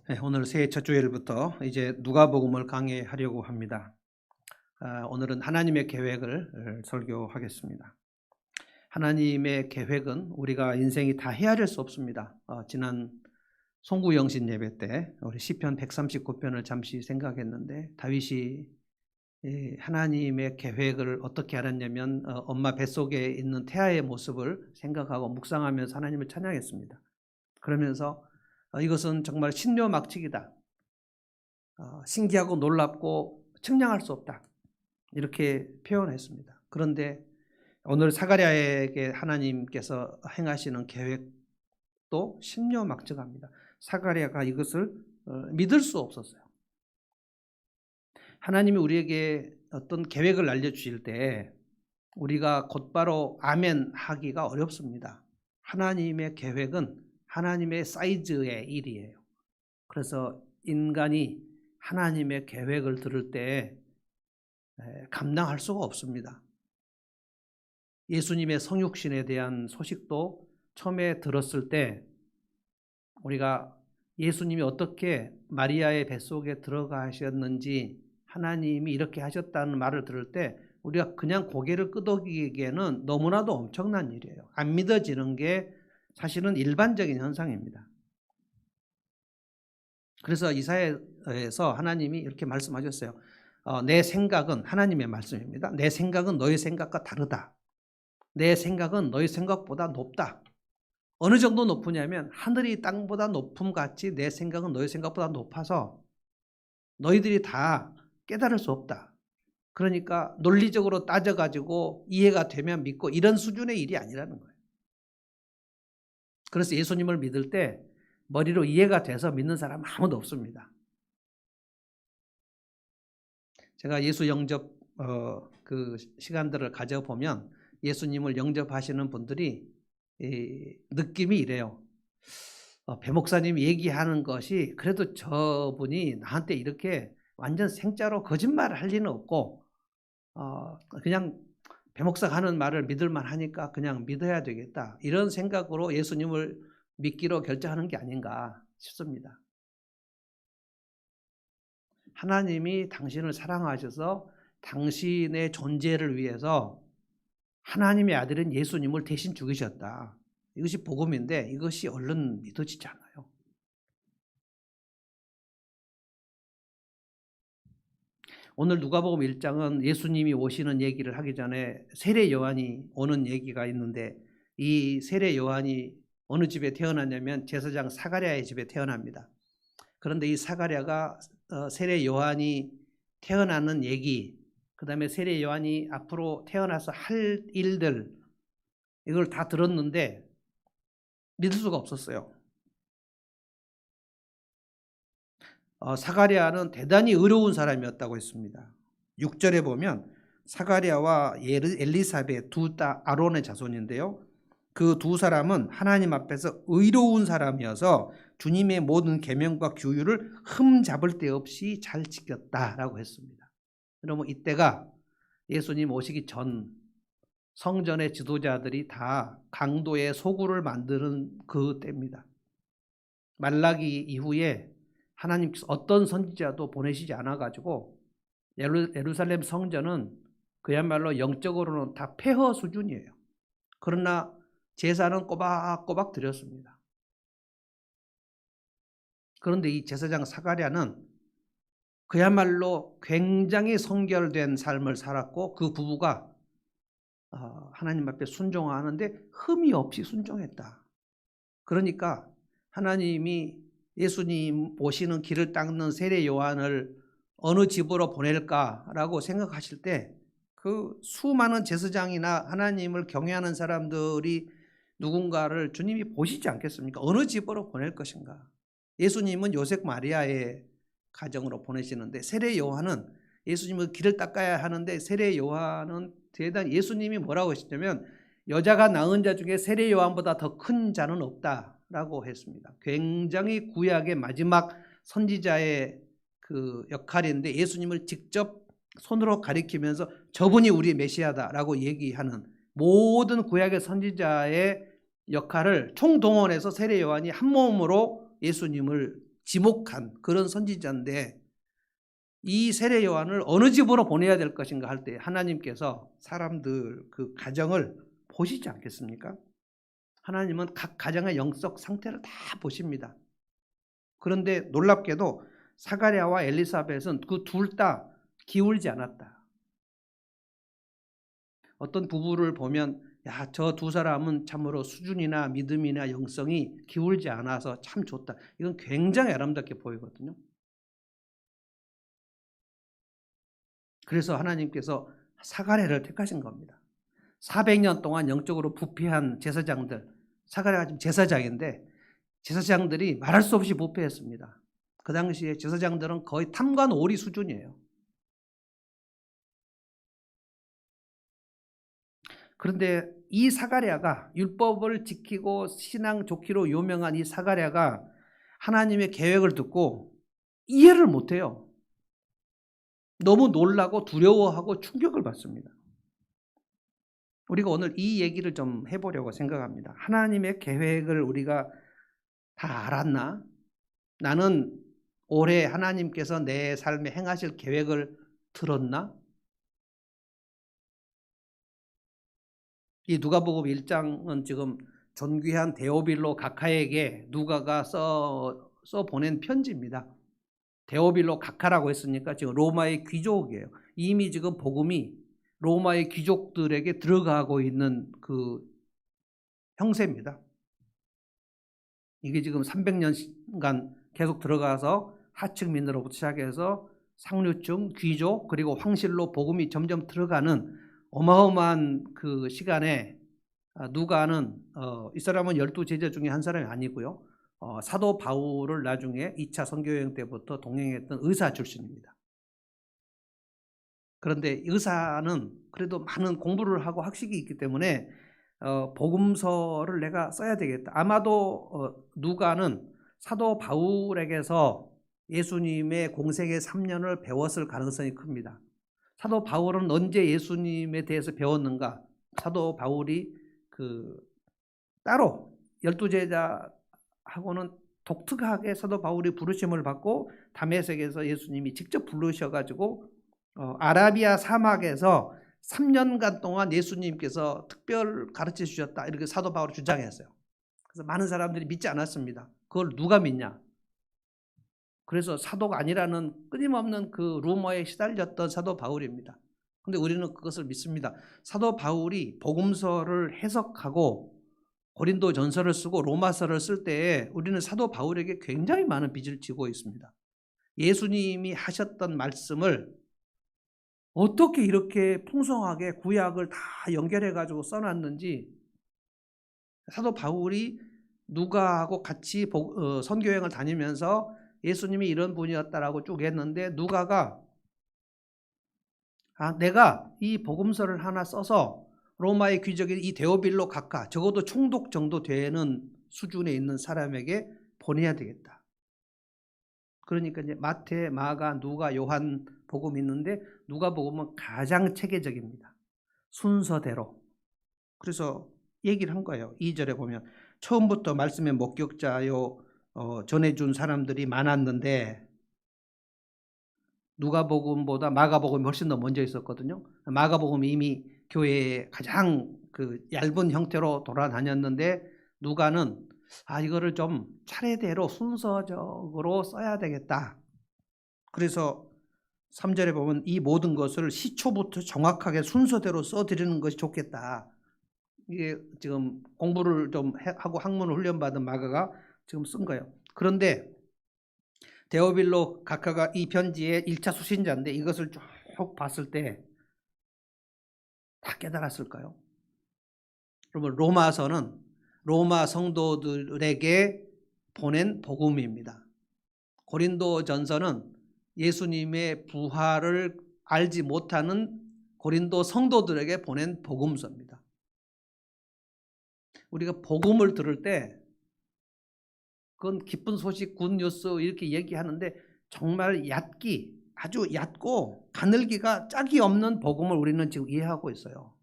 네, 오늘 새해 첫 주일부터 이제 누가복음을 강의하려고 합니다. 오늘은 하나님의 계획을 설교하겠습니다. 하나님의 계획은 우리가 인생이 다 헤아릴 수 없습니다. 지난 송구영신 예배 때 우리 시편 139편을 잠시 생각했는데, 다윗이 하나님의 계획을 어떻게 알았냐면 엄마 뱃속에 있는 태아의 모습을 생각하고 묵상하면서 하나님을 찬양했습니다. 그러면서 이것은 정말 신묘막측이다, 신기하고 놀랍고 측량할 수 없다, 이렇게 표현했습니다. 그런데 오늘 사가랴에게 하나님께서 행하시는 계획도 신묘막측합니다. 사가랴가 이것을 믿을 수 없었어요. 하나님이 우리에게 어떤 계획을 알려주실 때 우리가 곧바로 아멘 하기가 어렵습니다. 하나님의 계획은 하나님의 사이즈의 일이에요. 그래서 인간이 하나님의 계획을 들을 때 감당할 수가 없습니다. 예수님의 성육신에 대한 소식도 처음에 들었을 때 우리가 예수님이 어떻게 마리아의 뱃속에 들어가셨는지, 하나님이 이렇게 하셨다는 말을 들을 때 우리가 그냥 고개를 끄덕이기에는 너무나도 엄청난 일이에요. 안 믿어지는 게 사실은 일반적인 현상입니다. 그래서 이사야에서 하나님이 이렇게 말씀하셨어요. 내 생각은, 하나님의 말씀입니다, 내 생각은 너희 생각과 다르다. 내 생각은 너희 생각보다 높다. 어느 정도 높으냐면 하늘이 땅보다 높음 같이 내 생각은 너희 생각보다 높아서 너희들이 다 깨달을 수 없다. 그러니까 논리적으로 따져가지고 이해가 되면 믿고, 이런 수준의 일이 아니라는 거예요. 그래서 예수님을 믿을 때 머리로 이해가 돼서 믿는 사람은 아무도 없습니다. 제가 예수 영접 그 시간들을 가져보면 예수님을 영접하시는 분들이 느낌이 이래요. 배 목사님이 얘기하는 것이 그래도 저분이 나한테 이렇게 완전 생짜로 거짓말을 할 리는 없고, 그냥 배 목사가 하는 말을 믿을만 하니까 그냥 믿어야 되겠다, 이런 생각으로 예수님을 믿기로 결정하는 게 아닌가 싶습니다. 하나님이 당신을 사랑하셔서 당신의 존재를 위해서 하나님의 아들인 예수님을 대신 죽이셨다. 이것이 복음인데 이것이 얼른 믿어지지 않아요. 오늘 누가복음 1장은 예수님이 오시는 얘기를 하기 전에 세례 요한이 오는 얘기가 있는데, 이 세례 요한이 어느 집에 태어났냐면 제사장 사가랴의 집에 태어납니다. 그런데 이 사가랴가 세례 요한이 태어나는 얘기, 그 다음에 세례 요한이 앞으로 태어나서 할 일들, 이걸 다 들었는데 믿을 수가 없었어요. 사가랴는 대단히 의로운 사람이었다고 했습니다. 6절에 보면 사가랴와 엘리사벳 두 딸 아론의 자손인데요, 그 두 사람은 하나님 앞에서 의로운 사람이어서 주님의 모든 계명과 규율을 흠잡을 데 없이 잘 지켰다라고 했습니다. 그러면 이때가 예수님 오시기 전 성전의 지도자들이 다 강도의 소굴을 만드는 그 때입니다. 말라기 이후에 하나님께서 어떤 선지자도 보내시지 않아가지고 예루살렘 성전은 그야말로 영적으로는 다 폐허 수준이에요. 그러나 제사는 꼬박꼬박 드렸습니다. 그런데 이 제사장 사가랴는 그야말로 굉장히 성결된 삶을 살았고, 그 부부가 하나님 앞에 순종하는데 흠이 없이 순종했다. 그러니까 하나님이 예수님 오시는 길을 닦는 세례 요한을 어느 집으로 보낼까라고 생각하실 때 그 수많은 제사장이나 하나님을 경외하는 사람들이 누군가를 주님이 보시지 않겠습니까? 어느 집으로 보낼 것인가? 예수님은 요셉 마리아의 가정으로 보내시는데, 세례 요한은 예수님은 길을 닦아야 하는데, 세례 요한은 대단히, 예수님이 뭐라고 하시냐면 여자가 낳은 자 중에 세례 요한보다 더 큰 자는 없다라고 했습니다. 굉장히 구약의 마지막 선지자의 그 역할인데, 예수님을 직접 손으로 가리키면서 저분이 우리의 메시아다라고 얘기하는 모든 구약의 선지자의 역할을 총동원해서 세례 요한이 한 몸으로 예수님을 지목한 그런 선지자인데 이 세례 요한을 어느 집으로 보내야 될 것인가 할 때 하나님께서 사람들 그 가정을 보시지 않겠습니까? 하나님은 각 가정의 영적 상태를 다 보십니다. 그런데 놀랍게도 사가랴와 엘리사벳은 그 둘 다 기울지 않았다. 어떤 부부를 보면 야, 저 두 사람은 참으로 수준이나 믿음이나 영성이 기울지 않아서 참 좋다. 이건 굉장히 아름답게 보이거든요. 그래서 하나님께서 사가랴를 택하신 겁니다. 400년 동안 영적으로 부패한 제사장들, 사가랴가 지금 제사장인데 제사장들이 말할 수 없이 부패했습니다. 그 당시에 제사장들은 거의 탐관오리 수준이에요. 그런데 이 사가랴가 율법을 지키고 신앙 좋기로 유명한 이 사가랴가 하나님의 계획을 듣고 이해를 못해요. 너무 놀라고 두려워하고 충격을 받습니다. 우리가 오늘 이 얘기를 좀 해보려고 생각합니다. 하나님의 계획을 우리가 다 알았나? 나는 올해 하나님께서 내 삶에 행하실 계획을 들었나? 이 누가복음 1장은 지금 존귀한 데오빌로 각하에게 누가가 써 보낸 편지입니다. 데오빌로 각하라고 했으니까 지금 로마의 귀족이에요. 이미 지금 복음이 로마의 귀족들에게 들어가고 있는 그 형세입니다. 이게 지금 300년간 계속 들어가서 하층민으로부터 시작해서 상류층, 귀족, 그리고 황실로 복음이 점점 들어가는 어마어마한 그 시간에 누가는 이 사람은 12제자 중에 한 사람이 아니고요. 사도 바울을 나중에 2차 선교여행 때부터 동행했던 의사 출신입니다. 그런데 의사는 그래도 많은 공부를 하고 학식이 있기 때문에 복음서를 내가 써야 되겠다. 아마도 누가는 사도 바울에게서 예수님의 공생의 3년을 배웠을 가능성이 큽니다. 사도 바울은 언제 예수님에 대해서 배웠는가? 사도 바울이 따로 12제자하고는 독특하게 사도 바울이 부르심을 받고 다메섹에서 예수님이 직접 부르셔가지고 아라비아 사막에서 3년간 동안 예수님께서 특별 가르쳐 주셨다. 이렇게 사도 바울이 주장했어요. 그래서 많은 사람들이 믿지 않았습니다. 그걸 누가 믿냐? 그래서 사도가 아니라는 끊임없는 그 루머에 시달렸던 사도 바울입니다. 그런데 우리는 그것을 믿습니다. 사도 바울이 복음서를 해석하고 고린도 전서를 쓰고 로마서를 쓸 때에 우리는 사도 바울에게 굉장히 많은 빚을 지고 있습니다. 예수님이 하셨던 말씀을 어떻게 이렇게 풍성하게 구약을 다 연결해가지고 써놨는지 사도 바울이 누가하고 같이 선교여행을 다니면서 예수님이 이런 분이었다라고 쭉 했는데 누가가 내가 이 복음서를 하나 써서 로마의 귀족인 이 데오빌로 각하 적어도 총독 정도 되는 수준에 있는 사람에게 보내야 되겠다. 그러니까 이제 마태, 마가, 누가, 요한 복음이 있는데 누가 복음은 가장 체계적입니다. 순서대로. 그래서 얘기를 한 거예요. 2절에 보면 처음부터 말씀의 목격자요 전해준 사람들이 많았는데 누가복음보다 마가복음이 훨씬 더 먼저 있었거든요. 마가복음이 이미 교회에 가장 그 얇은 형태로 돌아다녔는데 누가는 이거를 좀 차례대로 순서적으로 써야 되겠다. 그래서 3절에 보면 이 모든 것을 시초부터 정확하게 순서대로 써드리는 것이 좋겠다. 이게 지금 공부를 좀 하고 학문을 훈련받은 마가가 지금 쓴 거예요. 그런데 데오빌로 각하가 이 편지의 1차 수신자인데 이것을 쭉 봤을 때 다 깨달았을까요? 여러분 로마서는 로마 성도들에게 보낸 복음입니다. 고린도 전서는 예수님의 부활을 알지 못하는 고린도 성도들에게 보낸 복음서입니다. 우리가 복음을 들을 때 그건 기쁜 소식, 굿뉴스 이렇게 얘기하는데 정말 아주 얕고 가늘기가 짝이 없는 복음을 우리는 지금 이해하고 있어요.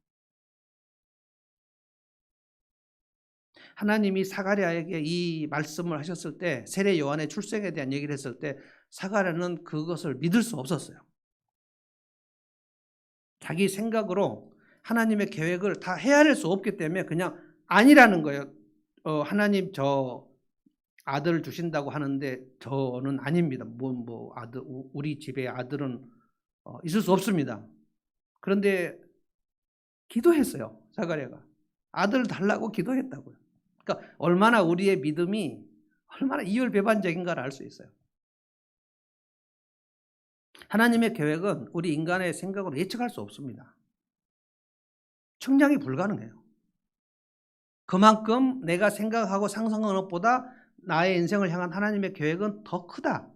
하나님이 사가랴에게 이 말씀을 하셨을 때, 세례 요한의 출생에 대한 얘기를 했을 때 사가랴는 그것을 믿을 수 없었어요. 자기 생각으로 하나님의 계획을 다 헤아릴 수 없기 때문에 그냥 아니라는 거예요. 하나님 저 아들 주신다고 하는데 저는 아닙니다. 아들, 우리 집에 아들은 있을 수 없습니다. 그런데 기도했어요. 사가랴가 아들 달라고 기도했다고요. 그러니까 얼마나 우리의 믿음이 얼마나 이율배반적인가를 알 수 있어요. 하나님의 계획은 우리 인간의 생각으로 예측할 수 없습니다. 측량이 불가능해요. 그만큼 내가 생각하고 상상하는 것보다 나의 인생을 향한 하나님의 계획은 더 크다.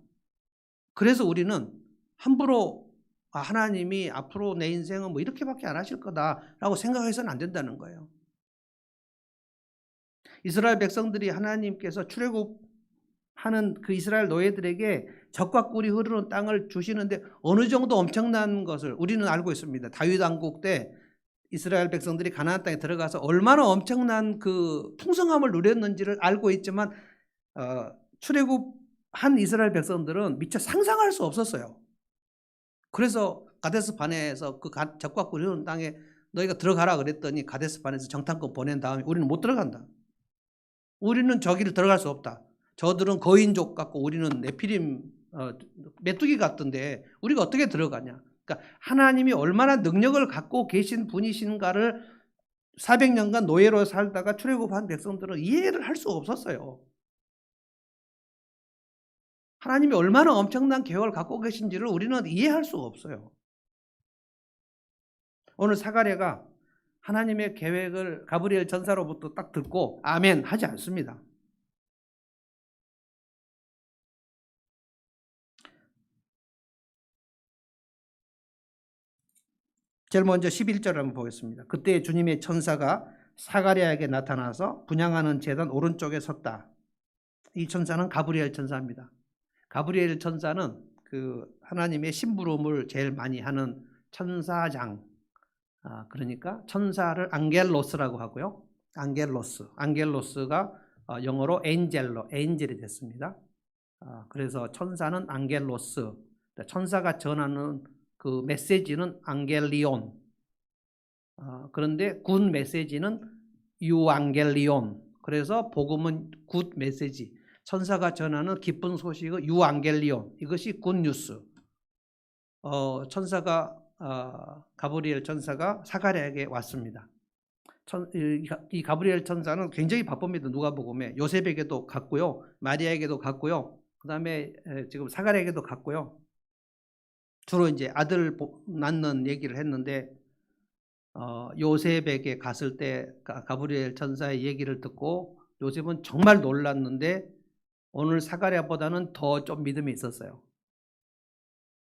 그래서 우리는 함부로 하나님이 앞으로 내 인생은 뭐 이렇게밖에 안 하실 거다라고 생각해서는 안 된다는 거예요. 이스라엘 백성들이 하나님께서 출애굽하는 그 이스라엘 노예들에게 젖과 꿀이 흐르는 땅을 주시는데 어느 정도 엄청난 것을 우리는 알고 있습니다. 다윗 왕국 때 이스라엘 백성들이 가나안 땅에 들어가서 얼마나 엄청난 그 풍성함을 누렸는지를 알고 있지만 출애굽한 이스라엘 백성들은 미처 상상할 수 없었어요. 그래서 가데스 바네에서 그 젖과 꿀이 흐르는 땅에 너희가 들어가라 그랬더니 가데스 바네에서 정탐꾼 보낸 다음에 우리는 못 들어간다. 우리는 저기를 들어갈 수 없다. 저들은 거인족 같고 우리는 네피림 메뚜기 같던데 우리가 어떻게 들어가냐. 그러니까 하나님이 얼마나 능력을 갖고 계신 분이신가를 400년간 노예로 살다가 출애굽한 백성들은 이해를 할 수 없었어요. 하나님이 얼마나 엄청난 계획을 갖고 계신지를 우리는 이해할 수가 없어요. 오늘 사가랴가 하나님의 계획을 가브리엘 전사로부터 딱 듣고 아멘 하지 않습니다. 제일 먼저 11절을 한번 보겠습니다. 그때 주님의 천사가 사가랴에게 나타나서 분향하는 제단 오른쪽에 섰다. 이 천사는 가브리엘 천사입니다. 가브리엘 천사는 그 하나님의 심부름을 제일 많이 하는 천사장, 그러니까 천사를 앙겔로스라고 하고요. 앙겔로스가 영어로 엔젤이 됐습니다. 그래서 천사는 앙겔로스, 천사가 전하는 그 메시지는 앙겔리온. 그런데 굿 메시지는 유앙겔리온. 그래서 복음은 굿 메시지. 천사가 전하는 기쁜 소식은 유앙겔리온. 이것이 굿 뉴스. 천사가 가브리엘 천사가 사가랴에게 왔습니다. 이 가브리엘 천사는 굉장히 바쁩니다. 누가복음에 요셉에게도 갔고요, 마리아에게도 갔고요, 그 다음에 지금 사가랴에게도 갔고요. 주로 이제 아들 낳는 얘기를 했는데 요셉에게 갔을 때 가브리엘 천사의 얘기를 듣고 요셉은 정말 놀랐는데 오늘 사가랴보다는 더 좀 믿음이 있었어요.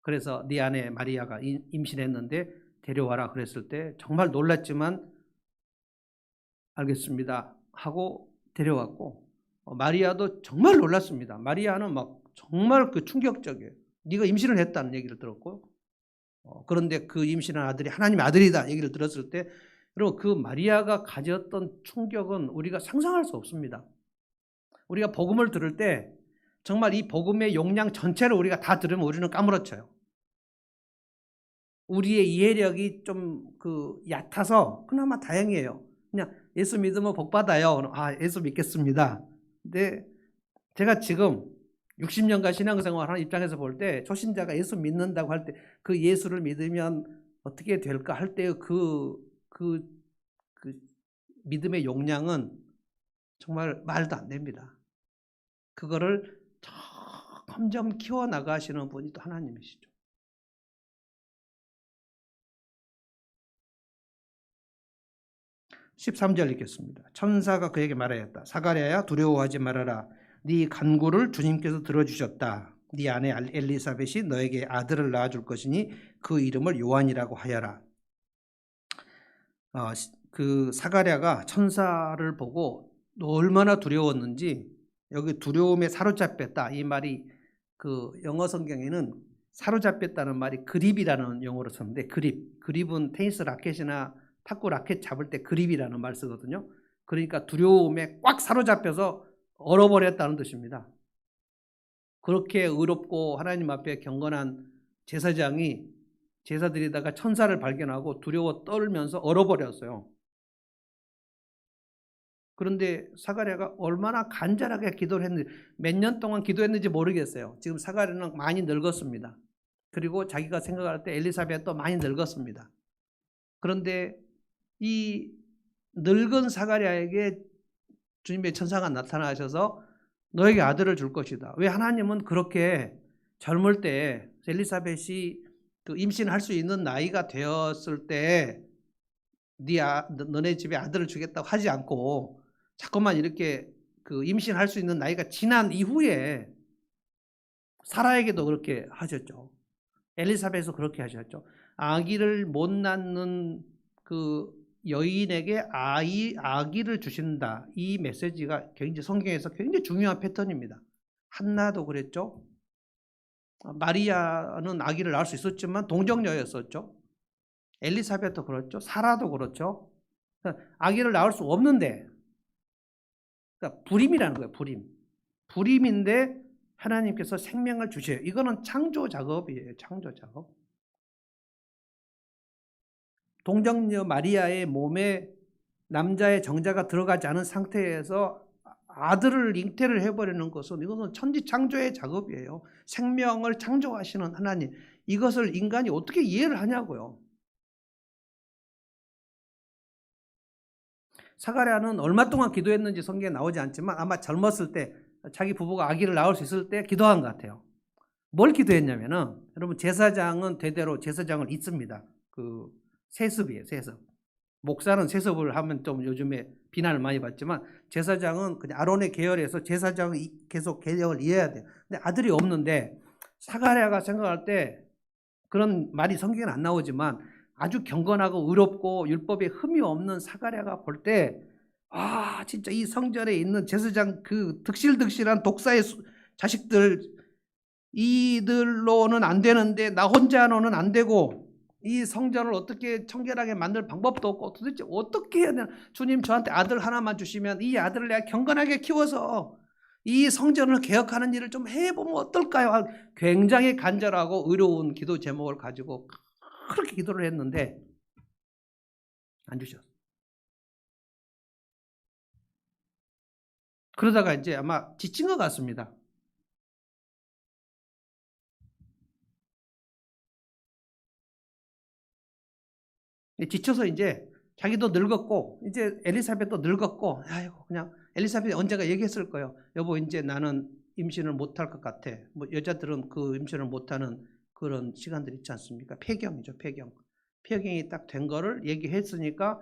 그래서 네 아내 마리아가 임신했는데 데려와라 그랬을 때 정말 놀랐지만 알겠습니다 하고 데려왔고, 마리아도 정말 놀랐습니다. 마리아는 막 정말 그 충격적이에요. 네가 임신을 했다는 얘기를 들었고, 그런데 그 임신한 아들이 하나님의 아들이다 얘기를 들었을 때 여러분 그 마리아가 가졌던 충격은 우리가 상상할 수 없습니다. 우리가 복음을 들을 때 정말 이 복음의 용량 전체를 우리가 다 들으면 우리는 까무러쳐요. 우리의 이해력이 좀 얕아서 그나마 다행이에요. 그냥 예수 믿으면 복 받아요. 예수 믿겠습니다. 근데 제가 지금 60년간 신앙생활하는 입장에서 볼 때 초신자가 예수 믿는다고 할 때 그 예수를 믿으면 어떻게 될까 할 때의 그 믿음의 용량은 정말 말도 안 됩니다. 그거를 점점 키워나가시는 분이 또 하나님이시죠. (13절) 읽겠습니다. 천사가 그에게 말하였다. 사가랴야 두려워하지 말아라. 네 간구를 주님께서 들어주셨다. 네 아내 엘리사벳이 너에게 아들을 낳아줄 것이니 그 이름을 요한이라고 하여라. 그 사가랴가 천사를 보고 얼마나 두려웠는지, 여기 두려움에 사로잡혔다 이 말이 그 영어 성경에는 사로잡혔다는 말이 그립이라는 용어로 썼는데, 그립은 테니스 라켓이나 탁구 라켓 잡을 때 그립이라는 말 쓰거든요. 그러니까 두려움에 꽉 사로잡혀서 얼어버렸다는 뜻입니다. 그렇게 의롭고 하나님 앞에 경건한 제사장이 제사 드리다가 천사를 발견하고 두려워 떨면서 얼어버렸어요. 그런데 사가랴가 얼마나 간절하게 기도를 했는지, 몇 년 동안 기도했는지 모르겠어요. 지금 사가랴는 많이 늙었습니다. 그리고 자기가 생각할 때 엘리사벳도 많이 늙었습니다. 그런데 이 늙은 사가랴에게 주님의 천사가 나타나셔서 너에게 아들을 줄 것이다. 왜 하나님은 그렇게 젊을 때 엘리사벳이 그 임신할 수 있는 나이가 되었을 때 너네 집에 아들을 주겠다고 하지 않고 자꾸만 이렇게 그 임신할 수 있는 나이가 지난 이후에 사라에게도 그렇게 하셨죠. 엘리사벳도 그렇게 하셨죠. 아기를 못 낳는 그 여인에게 아기를 주신다. 이 메시지가 굉장히 성경에서 굉장히 중요한 패턴입니다. 한나도 그랬죠. 마리아는 아기를 낳을 수 있었지만 동정녀였었죠. 엘리사벳도 그렇죠. 사라도 그렇죠. 아기를 낳을 수 없는데, 그러니까 불임이라는 거예요. 불임인데 하나님께서 생명을 주셔요. 이거는 창조 작업이에요. 창조 작업. 동정녀 마리아의 몸에 남자의 정자가 들어가지 않은 상태에서 아들을 잉태를 해버리는 것은, 이것은 천지창조의 작업이에요. 생명을 창조하시는 하나님, 이것을 인간이 어떻게 이해를 하냐고요. 사가랴는 얼마 동안 기도했는지 성경에 나오지 않지만 아마 젊었을 때, 자기 부부가 아기를 낳을 수 있을 때 기도한 것 같아요. 뭘 기도했냐면은, 여러분 제사장은 대대로 제사장을 잇습니다. 그 세습이에요. 세습. 목사는 세습을 하면 좀 요즘에 비난을 많이 받지만 제사장은 그냥 아론의 계열에서 제사장이 계속 계명을 이어야 돼요. 근데 아들이 없는데 사가랴가 생각할 때, 그런 말이 성경에는 안 나오지만 아주 경건하고 의롭고 율법에 흠이 없는 사가랴가 볼 때, 아 진짜 이 성전에 있는 제사장 그 득실득실한 독사의 자식들, 이들로는 안 되는데 나 혼자로는 안 되고, 이 성전을 어떻게 청결하게 만들 방법도 없고 도대체 어떻게 해야 되나. 주님 저한테 아들 하나만 주시면 이 아들을 내가 경건하게 키워서 이 성전을 개혁하는 일을 좀 해보면 어떨까요? 굉장히 간절하고 의로운 기도 제목을 가지고 그렇게 기도를 했는데 안 주셨어요. 그러다가 이제 아마 지친 것 같습니다. 지쳐서 이제 자기도 늙었고 이제 엘리사벳도 늙었고, 아이고 그냥 엘리사벳이 언젠가 얘기했을 거예요. 여보 이제 나는 임신을 못할 것 같아. 뭐 여자들은 그 임신을 못하는 그런 시간들 있지 않습니까? 폐경이죠, 폐경. 폐경이 딱 된 거를 얘기했으니까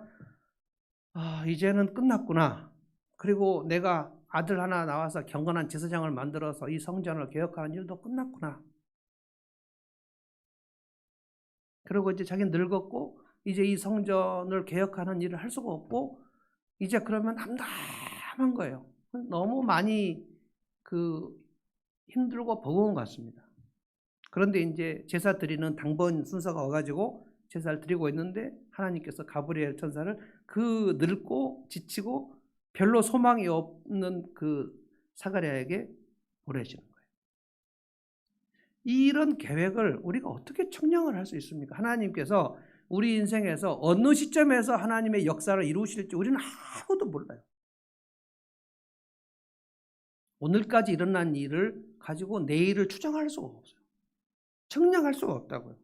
아 이제는 끝났구나. 그리고 내가 아들 하나 나와서 경건한 제사장을 만들어서 이 성전을 개혁하는 일도 끝났구나. 그리고 이제 자기는 늙었고 이제 이 성전을 개혁하는 일을 할 수가 없고 이제 그러면 암담한 거예요. 너무 많이 그 힘들고 버거운 것 같습니다. 그런데 이제 제사 드리는 당번 순서가 와가지고 제사를 드리고 있는데 하나님께서 가브리엘 천사를 그 늙고 지치고 별로 소망이 없는 그 사가랴에게 보내시는 거예요. 이런 계획을 우리가 어떻게 측량을 할 수 있습니까? 하나님께서 우리 인생에서 어느 시점에서 하나님의 역사를 이루실지 우리는 아무도 몰라요. 오늘까지 일어난 일을 가지고 내일을 추정할 수가 없어요. 측량할 수가 없다고요.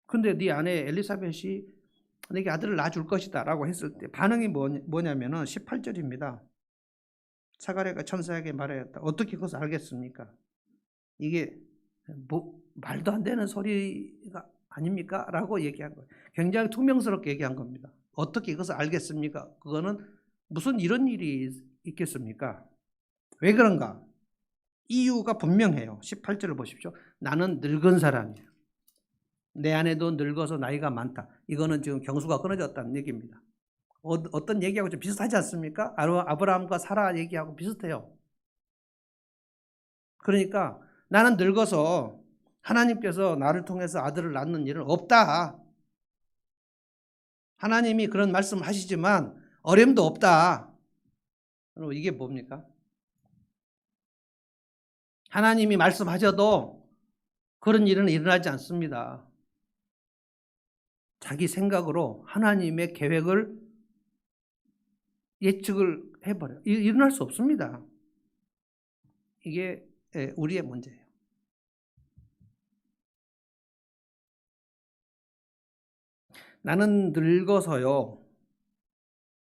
근데 네 아내 엘리사벳이 내게 아들을 낳아줄 것이다 라고 했을 때 반응이 뭐냐면은 18절입니다. 사가랴가 천사에게 말하였다. 어떻게 그것을 알겠습니까? 이게 뭐 말도 안 되는 소리가 아닙니까? 라고 얘기한 거예요. 굉장히 퉁명스럽게 얘기한 겁니다. 어떻게 이것을 알겠습니까? 그거는 무슨 이런 일이 있겠습니까? 왜 그런가? 이유가 분명해요. 18절을 보십시오. 나는 늙은 사람이에요. 내 아내도 늙어서 나이가 많다. 이거는 지금 경수가 끊어졌다는 얘기입니다. 어떤 얘기하고 좀 비슷하지 않습니까? 아브라함과 사라 얘기하고 비슷해요. 그러니까 나는 늙어서 하나님께서 나를 통해서 아들을 낳는 일은 없다. 하나님이 그런 말씀을 하시지만 어림도 없다. 여러분, 이게 뭡니까? 하나님이 말씀하셔도 그런 일은 일어나지 않습니다. 자기 생각으로 하나님의 계획을 예측을 해버려요. 일어날 수 없습니다. 이게 우리의 문제예요. 나는 늙어서요.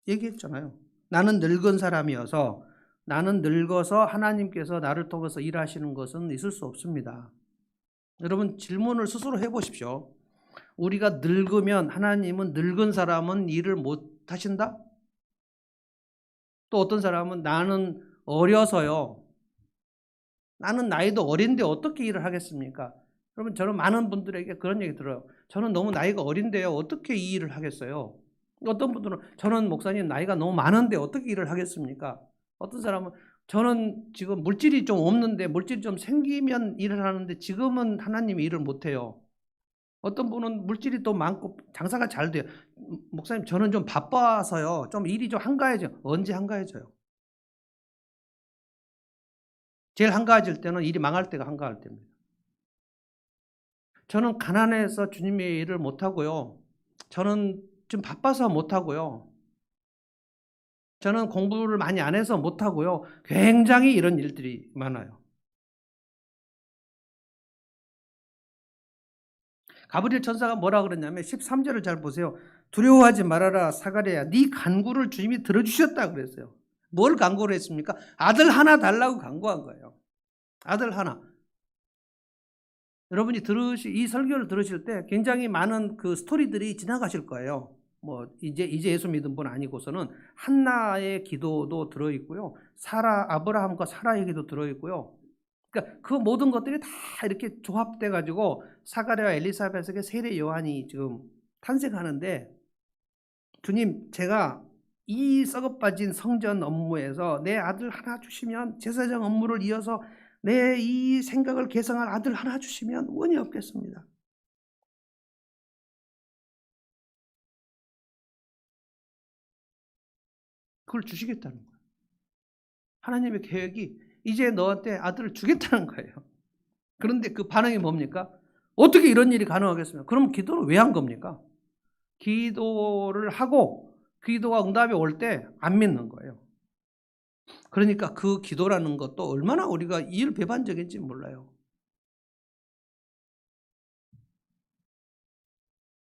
얘기했잖아요. 나는 늙은 사람이어서, 나는 늙어서 하나님께서 나를 통해서 일하시는 것은 있을 수 없습니다. 여러분, 질문을 스스로 해보십시오. 우리가 늙으면 하나님은 늙은 사람은 일을 못 하신다? 또 어떤 사람은 나는 어려서요. 나는 나이도 어린데 어떻게 일을 하겠습니까? 여러분, 저는 많은 분들에게 그런 얘기 들어요. 저는 너무 나이가 어린데요. 어떻게 이 일을 하겠어요? 어떤 분들은 저는 목사님 나이가 너무 많은데 어떻게 일을 하겠습니까? 어떤 사람은 저는 지금 물질이 좀 없는데 물질이 좀 생기면 일을 하는데 지금은 하나님이 일을 못해요. 어떤 분은 물질이 또 많고 장사가 잘 돼요. 목사님 저는 좀 바빠서요. 좀 일이 좀 한가해져요. 언제 한가해져요? 제일 한가해질 때는 일이 망할 때가 한가할 때입니다. 저는 가난해서 주님의 일을 못하고요. 저는 좀 바빠서 못하고요. 저는 공부를 많이 안 해서 못하고요. 굉장히 이런 일들이 많아요. 가브리엘 천사가 뭐라 그랬냐면 13절을 잘 보세요. 두려워하지 말아라 사가랴야 네 간구를 주님이 들어주셨다 그랬어요. 뭘 간구를 했습니까? 아들 하나 달라고 간구한 거예요. 아들 하나. 여러분이 이 설교를 들으실 때 굉장히 많은 그 스토리들이 지나가실 거예요. 뭐 이제 예수 믿은 분 아니고서는 한나의 기도도 들어 있고요. 아브라함과 사라의 기도 들어 있고요. 그러니까 그 모든 것들이 다 이렇게 조합돼 가지고 사가랴와 엘리사벳에게 세례 요한이 지금 탄생하는데, 주님 제가 이 썩어빠진 성전 업무에서 내 아들 하나 주시면, 제사장 업무를 이어서 내 이 생각을 개성할 아들 하나 주시면 원이 없겠습니다. 그걸 주시겠다는 거예요. 하나님의 계획이 이제 너한테 아들을 주겠다는 거예요. 그런데 그 반응이 뭡니까? 어떻게 이런 일이 가능하겠습니까? 그럼 기도를 왜 한 겁니까? 기도를 하고 기도가 응답이 올 때 안 믿는 거예요. 그러니까 그 기도라는 것도 얼마나 우리가 이율배반적인지 몰라요.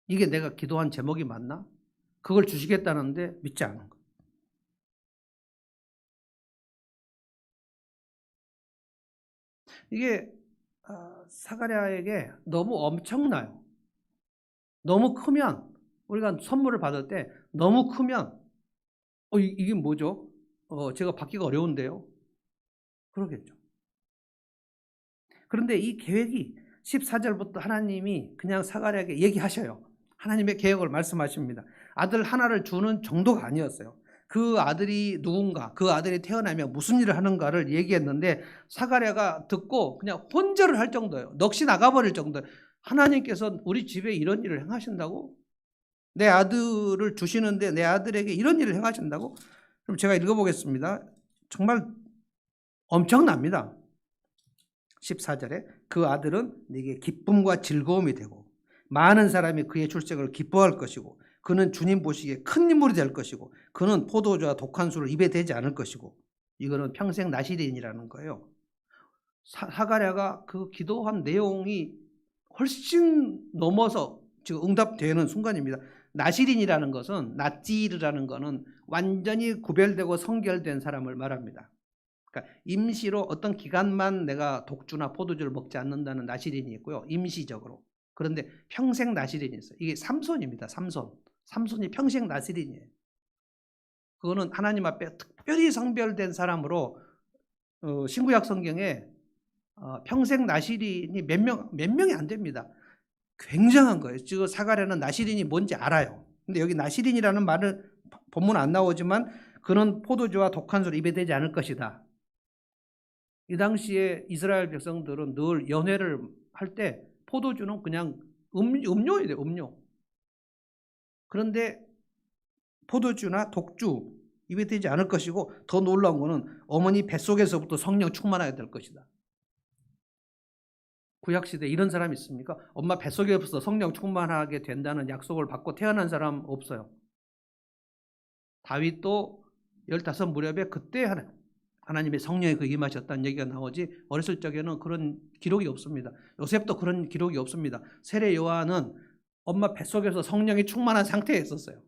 이게 내가 기도한 제목이 맞나? 그걸 주시겠다는데 믿지 않은 거예요. 이게 사가랴에게 너무 엄청나요. 너무 크면, 우리가 선물을 받을 때 너무 크면 이게 뭐죠? 제가 받기가 어려운데요. 그러겠죠. 그런데 이 계획이 14절부터 하나님이 그냥 사가랴에게 얘기하셔요. 하나님의 계획을 말씀하십니다. 아들 하나를 주는 정도가 아니었어요. 그 아들이 누군가, 그 아들이 태어나면 무슨 일을 하는가를 얘기했는데 사가랴가 듣고 그냥 혼절을 할 정도예요. 넋이 나가버릴 정도예요. 하나님께서 우리 집에 이런 일을 행하신다고? 내 아들을 주시는데 내 아들에게 이런 일을 행하신다고? 그럼 제가 읽어보겠습니다. 정말 엄청납니다. 14절에 그 아들은 네게 기쁨과 즐거움이 되고 많은 사람이 그의 출생을 기뻐할 것이고 그는 주님 보시기에 큰 인물이 될 것이고 그는 포도주와 독한 술을 입에 대지 않을 것이고, 이거는 평생 나시린이라는 거예요. 사가랴가 그 기도한 내용이 훨씬 넘어서 지금 응답되는 순간입니다. 나시린이라는 것은, 나찌르라는 것은 완전히 구별되고 성결된 사람을 말합니다. 그러니까 임시로 어떤 기간만 내가 독주나 포도주를 먹지 않는다는 나시린이 있고요. 임시적으로. 그런데 평생 나시린이 있어요. 이게 삼손입니다. 삼손이 평생 나시린이에요. 그거는 하나님 앞에 특별히 성별된 사람으로 신구약 성경에 평생 나시린이 몇 명이 안 됩니다. 굉장한 거예요. 지금 사가랴는 나시린이 뭔지 알아요. 근데 여기 나시린이라는 말은 본문 안 나오지만 그는 포도주와 독한 술을 입에 대지 않을 것이다. 이 당시에 이스라엘 백성들은 늘 연회를 할 때 포도주는 그냥 음료예요, 음료. 그런데 포도주나 독주 입에 대지 않을 것이고, 더 놀라운 것은 어머니 뱃속에서부터 성령 충만하게 될 것이다. 구약시대에 이런 사람이 있습니까? 엄마 뱃속에서 성령 충만하게 된다는 약속을 받고 태어난 사람 없어요. 다윗도 15 무렵에 그때 하나님의 성령이 그 임하셨다는 얘기가 나오지, 어렸을 적에는 그런 기록이 없습니다. 요셉도 그런 기록이 없습니다. 세례 요한은 엄마 뱃속에서 성령이 충만한 상태에 있었어요.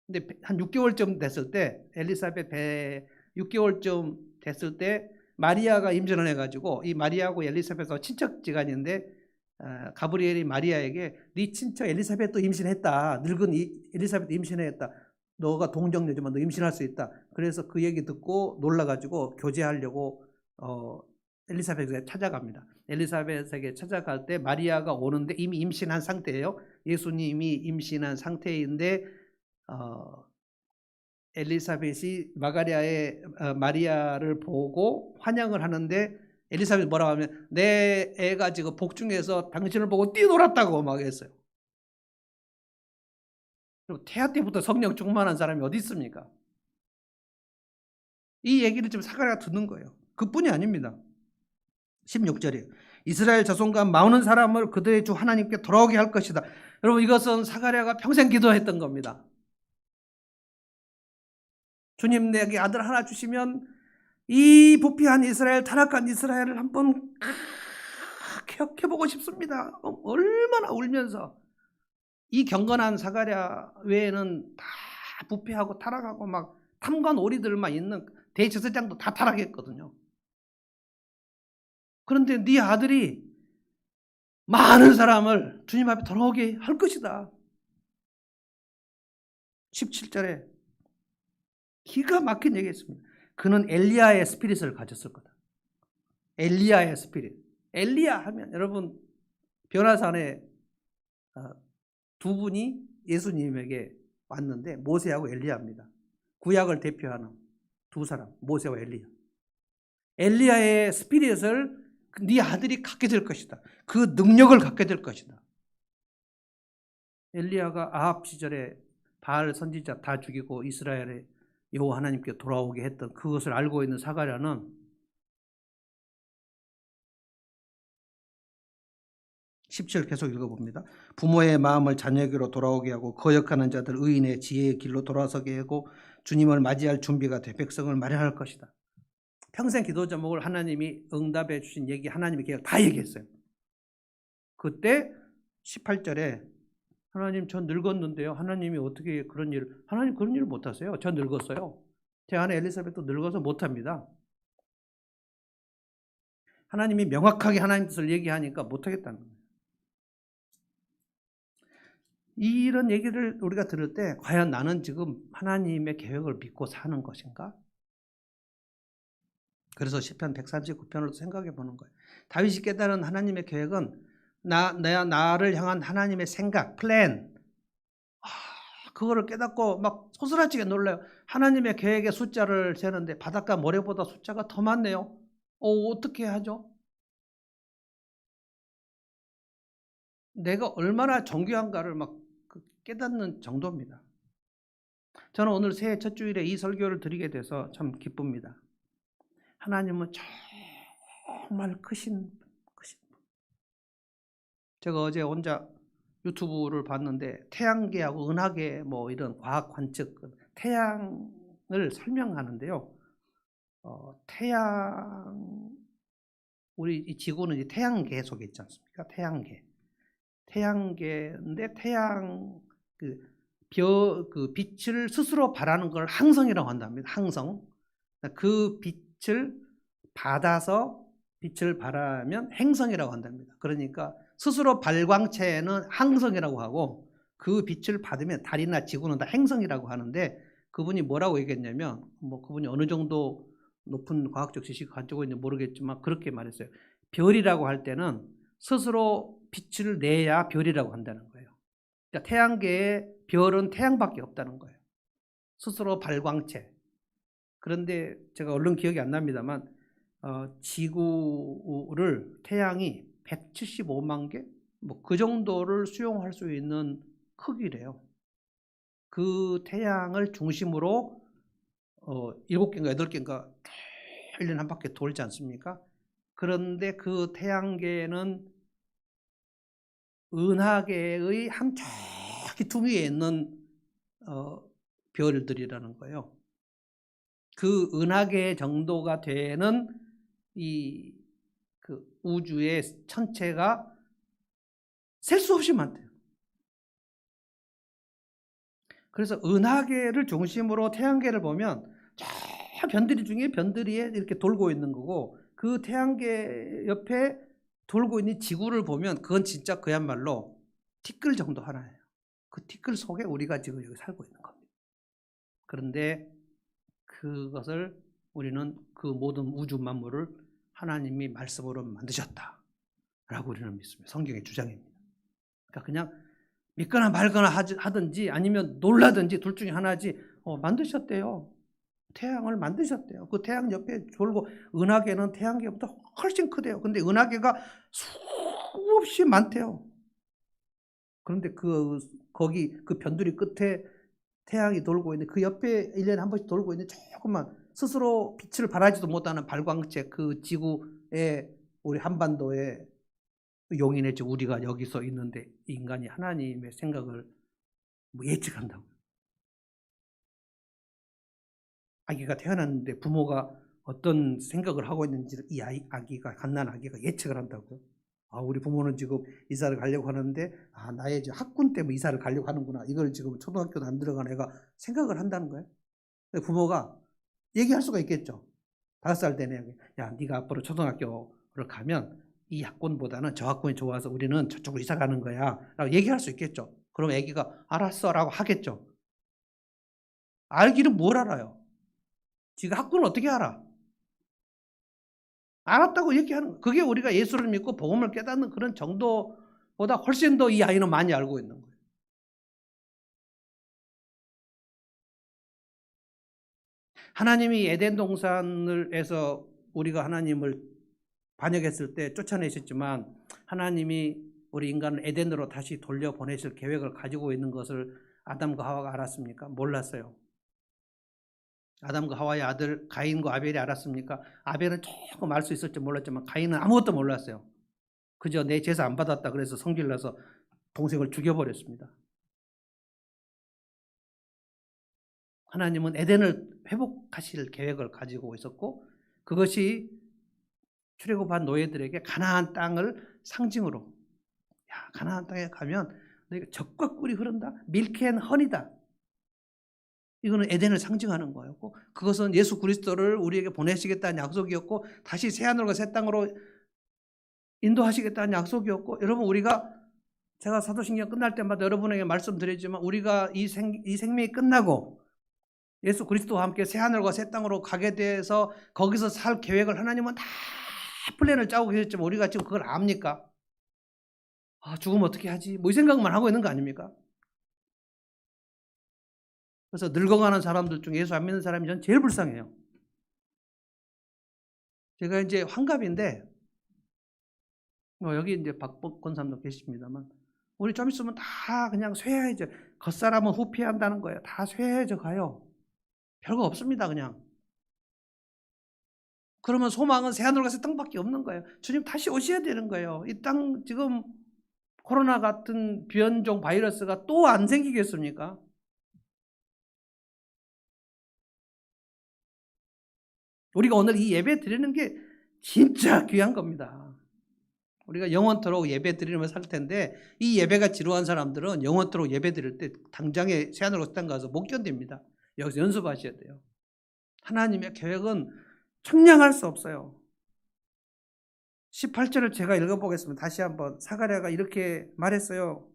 근데 한 6개월쯤 됐을 때, 엘리사벳 배 6개월쯤 됐을 때 마리아가 임신을 해가지고, 이 마리아하고 엘리사벳은 친척지간인데, 가브리엘이 마리아에게 네 친척 엘리사벳도 임신했다. 늙은 엘리사벳 임신했다. 너가 동정녀지만 너 임신할 수 있다. 그래서 그 얘기 듣고 놀라가지고 교제하려고 엘리사벳에게 찾아갑니다. 엘리사벳에게 찾아갈 때 마리아가 오는데 이미 임신한 상태예요. 예수님이 임신한 상태인데 엘리사벳이 마리아를 보고 환영을 하는데, 엘리사벳이 뭐라고 하면 내 애가 지금 복중에서 당신을 보고 뛰놀았다고 막 했어요. 그리고 태아 때부터 성령 충만한 사람이 어디 있습니까? 이 얘기를 지금 사가랴가 듣는 거예요. 그뿐이 아닙니다. 16절이에요. 이스라엘 자손과 많은 사람을 그들의 주 하나님께 돌아오게 할 것이다. 여러분, 이것은 사가랴가 평생 기도했던 겁니다. 주님, 내게 아들 하나 주시면 이 부패한 이스라엘, 타락한 이스라엘을 한번 기억해보고 싶습니다. 얼마나 울면서. 이 경건한 사가랴 외에는 다 부패하고 타락하고 막 탐관 오리들만 있는 대제사장도 다 타락했거든요. 그런데 네 아들이 많은 사람을 주님 앞에 돌아오게 할 것이다. 17절에 기가 막힌 얘기했습니다. 그는 엘리야의 스피릿을 가졌을 거다. 엘리야의 스피릿. 엘리야 하면 여러분, 변화산에 두 분이 예수님에게 왔는데 모세하고 엘리야입니다. 구약을 대표하는 두 사람, 모세와 엘리야. 엘리야의 스피릿을 네 아들이 갖게 될 것이다. 그 능력을 갖게 될 것이다. 엘리야가 아합 시절에 바알 선지자 다 죽이고 이스라엘의 여호와 하나님께 돌아오게 했던 그것을 알고 있는 사가랴는 17 계속 읽어봅니다. 부모의 마음을 자녀에게로 돌아오게 하고 거역하는 자들 의인의 지혜의 길로 돌아서게 하고 주님을 맞이할 준비가 돼 백성을 마련할 것이다. 평생 기도 제목을 하나님이 응답해 주신 얘기, 하나님이 그냥 다 얘기했어요. 그때 18절에 하나님, 저 늙었는데요. 하나님이 어떻게 그런 일을, 하나님 그런 일을 못하세요. 저 늙었어요. 제 아내 엘리사벳도 늙어서 못합니다. 하나님이 명확하게 하나님 뜻을 얘기하니까 못하겠다는 거예요. 이런 얘기를 우리가 들을 때 과연 나는 지금 하나님의 계획을 믿고 사는 것인가? 그래서 시편 139편을 생각해 보는 거예요. 다윗이 깨달은 하나님의 계획은 나를 향한 하나님의 생각, 플랜, 그거를 깨닫고 막 소스라치게 놀라요. 하나님의 계획의 숫자를 세는데 바닷가 모래보다 숫자가 더 많네요. 어떻게 하죠? 내가 얼마나 정교한가를 막 깨닫는 정도입니다. 저는 오늘 새해 첫 주일에 이 설교를 드리게 돼서 참 기쁩니다. 하나님은 정말 크신 분. 제가 어제 혼자 유튜브를 봤는데 태양계하고 은하계 뭐 이런 과학 관측, 태양을 설명하는데요. 우리 이 지구는 이 태양계 속에 있지 않습니까? 태양계인데 태양 그 빛을 스스로 발하는 걸 항성이라고 한답니다. 항성. 그 빛을 받아서 빛을 발하면 행성이라고 한답니다. 그러니까 스스로 발광체는 항성이라고 하고 그 빛을 받으면 달이나 지구는 다 행성이라고 하는데, 그분이 뭐라고 얘기했냐면, 뭐 그분이 어느 정도 높은 과학적 지식을 가지고 있는지 모르겠지만 그렇게 말했어요. 별이라고 할 때는 스스로 빛을 내야 별이라고 한다는 거예요. 그러니까 태양계에 별은 태양밖에 없다는 거예요. 스스로 발광체. 그런데 제가 얼른 기억이 안 납니다만 지구를 태양이 175만 개? 뭐 그 정도를 수용할 수 있는 크기래요. 그 태양을 중심으로 7개인가 8개인가 1년에 한 바퀴 돌지 않습니까? 그런데 그 태양계는 은하계의 한 저기 둥위에 있는 별들이라는 거예요. 그 은하계 정도가 되는 그 우주의 천체가 셀 수 없이 많대요. 그래서 은하계를 중심으로 태양계를 보면 저 변두리 중에 변두리에 이렇게 돌고 있는 거고, 그 태양계 옆에 돌고 있는 지구를 보면 그건 진짜 그야말로 티끌 정도 하나예요. 그 티끌 속에 우리가 지금 여기 살고 있는 겁니다. 그런데 그것을 우리는 그 모든 우주 만물을 하나님이 말씀으로 만드셨다라고 우리는 믿습니다. 성경의 주장입니다. 그러니까 그냥 믿거나 말거나 하든지 아니면 놀라든지 둘 중에 하나지, 만드셨대요. 태양을 만드셨대요. 그 태양 옆에 돌고, 은하계는 태양계보다 훨씬 크대요. 근데 은하계가 수없이 많대요. 그런데 거기 그 변두리 끝에 태양이 돌고 있는 그 옆에 1년에 한 번씩 돌고 있는 조금만 스스로 빛을 발하지도 못하는 발광체, 그 지구에, 우리 한반도에 용인했죠. 우리가 여기서 있는데 인간이 하나님의 생각을 예측한다고. 아기가 태어났는데 부모가 어떤 생각을 하고 있는지 이 아기가, 갓난 아기가 예측을 한다고요. 우리 부모는 지금 이사를 가려고 하는데 나의 학군 때문에 이사를 가려고 하는구나. 이걸 지금 초등학교도 안 들어간 애가 생각을 한다는 거예요. 부모가 얘기할 수가 있겠죠. 5살 된 애에게, 야, 네가 앞으로 초등학교를 가면 이 학군보다는 저 학군이 좋아서 우리는 저쪽으로 이사 가는 거야 라고 얘기할 수 있겠죠. 그럼 애기가 알았어 라고 하겠죠. 알기는 뭘 알아요? 지가 학군을 어떻게 알아? 알았다고 얘기하는 거예요. 그게 우리가 예수를 믿고 복음을 깨닫는 그런 정도보다 훨씬 더 이 아이는 많이 알고 있는 거예요. 하나님이 에덴 동산에서 우리가 하나님을 반역했을 때 쫓아내셨지만, 하나님이 우리 인간을 에덴으로 다시 돌려보내실 계획을 가지고 있는 것을 아담과 하와가 알았습니까? 몰랐어요. 아담과 하와의 아들 가인과 아벨이 알았습니까? 아벨은 조금 알 수 있을지 몰랐지만 가인은 아무것도 몰랐어요. 그저 내 제사 안 받았다 그래서 성질나서 동생을 죽여버렸습니다. 하나님은 에덴을 회복하실 계획을 가지고 있었고, 그것이 출애굽한 노예들에게 가나안 땅을 상징으로, 야, 가나안 땅에 가면 너희가 젖과 꿀이 흐른다, 밀크 앤 허니다, 이거는 에덴을 상징하는 거였고, 그것은 예수 그리스도를 우리에게 보내시겠다는 약속이었고, 다시 새하늘과 새 땅으로 인도하시겠다는 약속이었고, 여러분, 제가 사도신경 끝날 때마다 여러분에게 말씀드리지만, 우리가 이 생명이 끝나고 예수 그리스도와 함께 새하늘과 새 땅으로 가게 돼서 거기서 살 계획을 하나님은 다 플랜을 짜고 계셨지만, 우리가 지금 그걸 압니까? 죽으면 어떻게 하지? 이 생각만 하고 있는 거 아닙니까? 그래서 늙어가는 사람들 중에 예수 안 믿는 사람이 전 제일 불쌍해요. 제가 이제 환갑인데, 여기 이제 박복권 사람도 계십니다만, 우리 좀 있으면 다 그냥 쇠해져. 겉사람은 후피한다는 거예요. 다 쇠해져 가요. 별거 없습니다, 그냥. 그러면 소망은 새하늘과 새 땅밖에 없는 거예요. 주님 다시 오셔야 되는 거예요. 이 땅 지금 코로나 같은 변종 바이러스가 또 안 생기겠습니까? 우리가 오늘 이 예배 드리는 게 진짜 귀한 겁니다. 우리가 영원토록 예배 드리면서 살 텐데, 이 예배가 지루한 사람들은 영원토록 예배 드릴 때 당장에 새하늘과 새 땅 가서 못 견딥니다. 여기서 연습하셔야 돼요. 하나님의 계획은 청량할 수 없어요. 18절을 제가 읽어보겠습니다. 다시 한번. 사가랴가 이렇게 말했어요.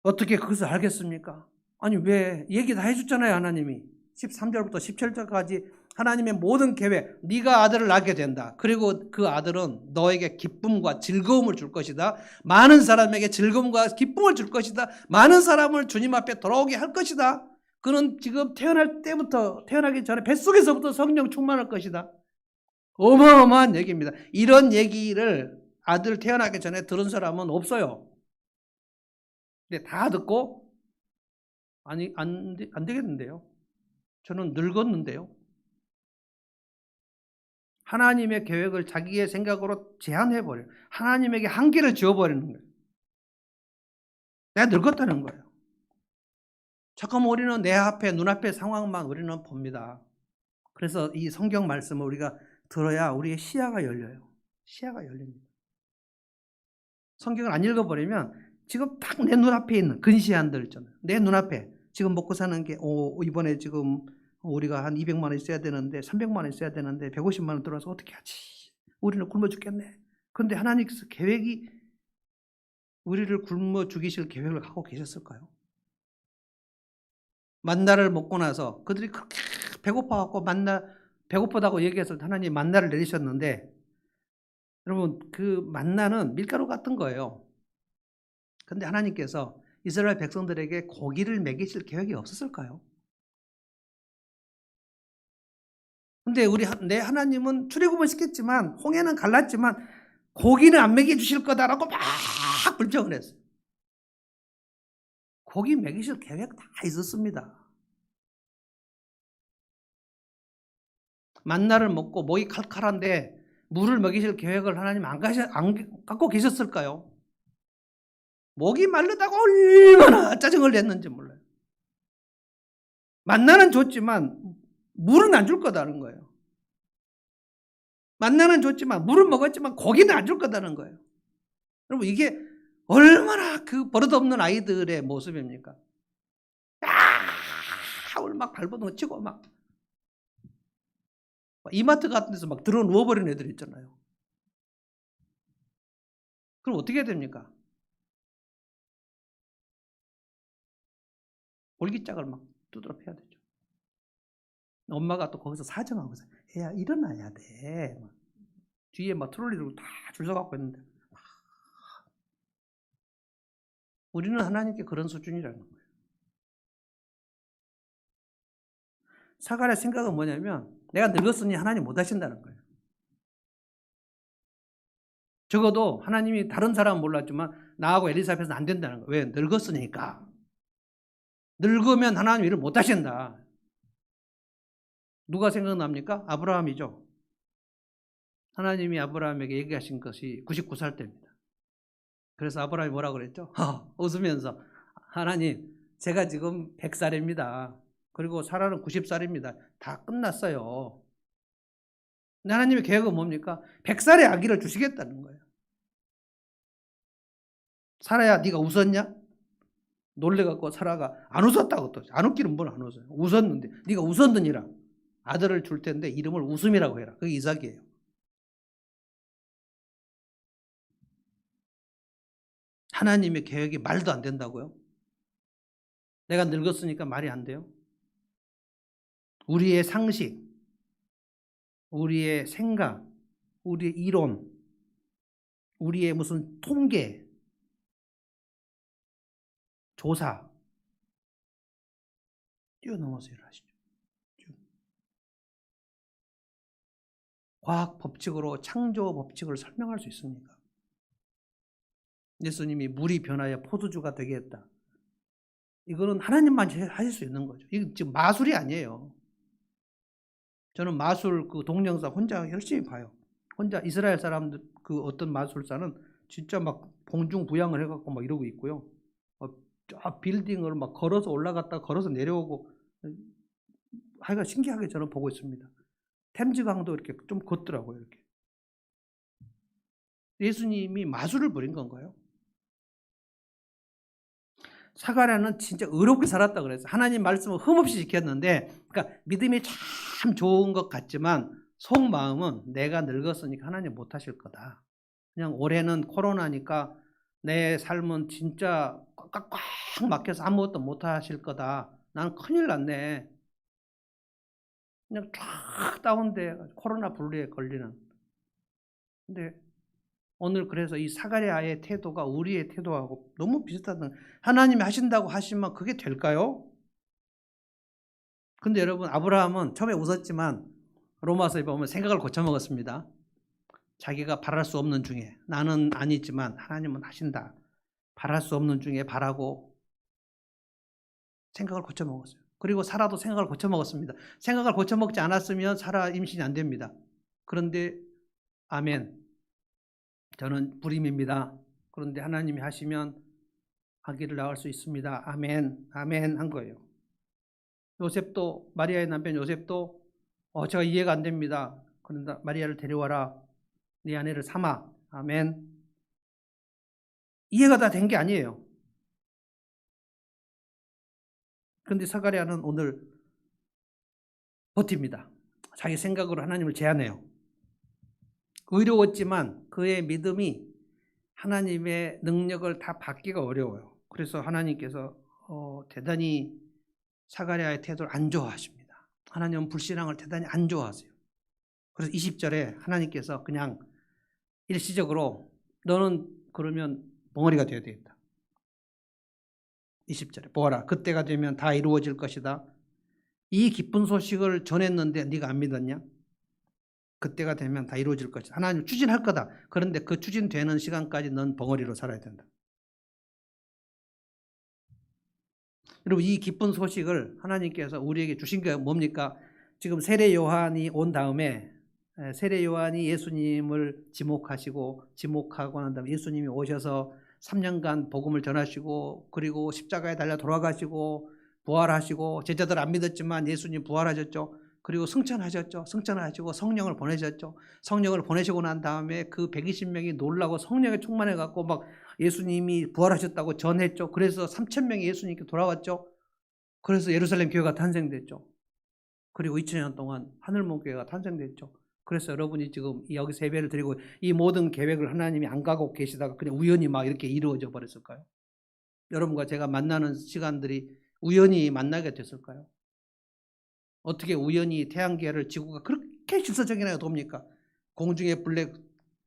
어떻게 그것을 알겠습니까? 아니, 왜? 얘기 다 해줬잖아요, 하나님이. 13절부터 17절까지 하나님의 모든 계획, 네가 아들을 낳게 된다. 그리고 그 아들은 너에게 기쁨과 즐거움을 줄 것이다. 많은 사람에게 즐거움과 기쁨을 줄 것이다. 많은 사람을 주님 앞에 돌아오게 할 것이다. 그는 지금 태어나기 전에 뱃속에서부터 성령 충만할 것이다. 어마어마한 얘기입니다. 이런 얘기를 아들 태어나기 전에 들은 사람은 없어요. 근데 다 듣고 아니, 안 되겠는데요. 저는 늙었는데요. 하나님의 계획을 자기의 생각으로 제한해버려요. 하나님에게 한계를 지어버리는 거예요. 내가 늙었다는 거예요. 잠깐만 우리는 내 앞에 눈앞의 상황만 우리는 봅니다. 그래서 이 성경 말씀을 우리가 들어야 우리의 시야가 열려요. 시야가 열립니다. 성경을 안 읽어버리면 지금 딱 내 눈앞에 있는 근시안들 있잖아요. 내 눈앞에 지금 먹고 사는 게 이번에 지금 우리가 한 200만 원 있어야 되는데 300만 원 있어야 되는데 150만 원 들어와서 어떻게 하지? 우리는 굶어 죽겠네. 그런데 하나님께서 계획이 우리를 굶어 죽이실 계획을 갖고 계셨을까요? 만나를 먹고 나서 그들이 그렇게 배고파갖고 배고프다고 얘기해서 하나님 만나를 내리셨는데 여러분 그 만나는 밀가루 같은 거예요. 근데 하나님께서 이스라엘 백성들에게 고기를 먹이실 계획이 없었을까요? 근데 내 하나님은 출애굽은 시켰지만 홍해는 갈랐지만 고기는 안 먹여 주실 거다라고 막 불평을 했어요. 고기 먹이실 계획 다 있었습니다. 만나를 먹고 목이 칼칼한데 물을 먹이실 계획을 하나님 안 갖고 계셨을까요? 목이 마르다가 얼마나 짜증을 냈는지 몰라요. 만나는 줬지만 물은 안 줄 거다는 거예요. 만나는 줬지만 물은 먹었지만 고기는 안 줄 거다는 거예요. 여러분 이게 얼마나 그 버릇없는 아이들의 모습입니까? 막 발버둥 치고 막 이마트 같은 데서 막 들어 누워버리는 애들 있잖아요. 그럼 어떻게 해야 됩니까? 골기짝을 막 두드려 패야 되죠. 엄마가 또 거기서 사정하고 있어요. 애야 일어나야 돼. 막. 뒤에 막 트롤리 들고 다 줄 서갖고 있는데 우리는 하나님께 그런 수준이라는 거예요. 사갈의 생각은 뭐냐면 내가 늙었으니 하나님 못 하신다는 거예요. 적어도 하나님이 다른 사람은 몰랐지만 나하고 엘리사벳은 안 된다는 거예요. 왜? 늙었으니까. 늙으면 하나님 일을 못 하신다. 누가 생각납니까? 아브라함이죠. 하나님이 아브라함에게 얘기하신 것이 99살 때입니다. 그래서 아브라함이 뭐라고 그랬죠? 웃으면서 하나님 제가 지금 100살입니다. 그리고 사라는 90살입니다. 다 끝났어요. 하나님의 계획은 뭡니까? 100살의 아기를 주시겠다는 거예요. 사라야 네가 웃었냐? 놀래갖고 사라가 안 웃었다고 또 안 웃기는 분 안 웃어요. 웃었는데 네가 웃었느니라 아들을 줄 텐데 이름을 웃음이라고 해라. 그게 이삭이에요. 하나님의 계획이 말도 안 된다고요? 내가 늙었으니까 말이 안 돼요? 우리의 상식, 우리의 생각, 우리의 이론, 우리의 무슨 통계, 조사 뛰어넘어서 일을 하시죠. 과학 법칙으로 창조 법칙을 설명할 수 있습니까? 예수님이 물이 변하여 포도주가 되게 했다. 이거는 하나님만 하실 수 있는 거죠. 이거 지금 마술이 아니에요. 저는 마술 그 동영상 혼자 열심히 봐요. 혼자 이스라엘 사람들 그 어떤 마술사는 진짜 막 봉중부양을 해갖고 막 이러고 있고요. 저 빌딩을 막 걸어서 올라갔다 걸어서 내려오고 하여간 신기하게 저는 보고 있습니다. 템즈강도 이렇게 좀 걷더라고요. 이렇게. 예수님이 마술을 부린 건가요? 사가랴는 진짜 의롭게 살았다 그랬어요. 하나님 말씀을 흠없이 지켰는데, 그러니까 믿음이 참 좋은 것 같지만 속마음은 내가 늙었으니까 하나님 못 하실 거다. 그냥 올해는 코로나니까 내 삶은 진짜 꽉 막혀서 아무것도 못 하실 거다. 나는 큰일 났네. 그냥 쫙 다운돼 코로나 분리에 걸리는. 근데 오늘 그래서 이 사가랴의 태도가 우리의 태도하고 너무 비슷하다. 하나님이 하신다고 하시면 그게 될까요? 근데 여러분 아브라함은 처음에 웃었지만 로마서에 보면 생각을 고쳐먹었습니다. 자기가 바랄 수 없는 중에 나는 아니지만 하나님은 하신다. 바랄 수 없는 중에 바라고 생각을 고쳐먹었어요. 그리고 사라도 생각을 고쳐먹었습니다. 생각을 고쳐먹지 않았으면 사라 임신이 안 됩니다. 그런데 아멘, 저는 불임입니다. 그런데 하나님이 하시면 아기를 낳을 수 있습니다. 아멘, 아멘 한 거예요. 요셉도, 마리아의 남편 요셉도 제가 이해가 안 됩니다. 그런데 마리아를 데려와라. 네 아내를 삼아. 아멘. 이해가 다 된 게 아니에요. 그런데 사가랴는 오늘 버팁니다. 자기 생각으로 하나님을 제안해요. 의로웠지만 그의 믿음이 하나님의 능력을 다 받기가 어려워요. 그래서 하나님께서 대단히 사가랴의 태도를 안 좋아하십니다. 하나님은 불신앙을 대단히 안 좋아하세요. 그래서 20절에 하나님께서 그냥 일시적으로 너는 그러면 벙어리가 되어야 되겠다. 20절에 보아라, 그때가 되면 다 이루어질 것이다. 이 기쁜 소식을 전했는데 네가 안 믿었냐? 그때가 되면 다 이루어질 것이다. 하나님 추진할 거다. 그런데 그 추진되는 시간까지 넌 벙어리로 살아야 된다. 그리고 이 기쁜 소식을 하나님께서 우리에게 주신 게 뭡니까? 지금 세례 요한이 온 다음에 세례 요한이 예수님을 지목하고 난 다음에 예수님이 오셔서 3년간 복음을 전하시고 그리고 십자가에 달려 돌아가시고 부활하시고 제자들 안 믿었지만 예수님 부활하셨죠. 그리고 승천하셨죠. 승천하시고 성령을 보내셨죠. 성령을 보내시고 난 다음에 그 120명이 놀라고 성령에 충만해 갖고 막 예수님이 부활하셨다고 전했죠. 그래서 3,000명이 예수님께 돌아왔죠. 그래서 예루살렘 교회가 탄생됐죠. 그리고 2000년 동안 하늘문 교회가 탄생됐죠. 그래서 여러분이 지금 여기서 예배를 드리고 이 모든 계획을 하나님이 안 가고 계시다가 그냥 우연히 막 이렇게 이루어져 버렸을까요? 여러분과 제가 만나는 시간들이 우연히 만나게 됐을까요? 어떻게 우연히 태양계를 지구가 그렇게 질서정연하게 돕니까? 공중의